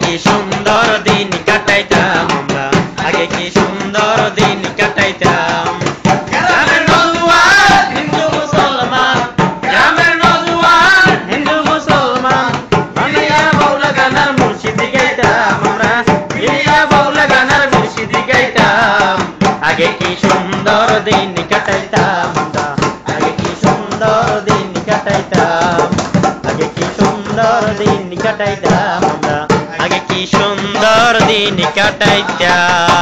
কি সুন্দর দিন কাটাইতাম আমরা, আগে কি সুন্দর দিন কাটাইতাম। গ্রামের নওজোয়ান হিন্দু মুসলমান, গ্রামের নওজোয়ান হিন্দু মুসলমান, বানাইয়া বাউলা গানার মুর্শিদি গাইতাম আমরা, মিলিয়া বাউলা গানার মুর্শিদি গাইতাম। আগে কি সুন্দর দিন কাটাইতাম আমরা, আগে কি সুন্দর দিন কাটাইতাম, আগে কি সুন্দর দিন কাটাইতাম আমরা, আগে কি সুন্দর দিন কাটাইতাম।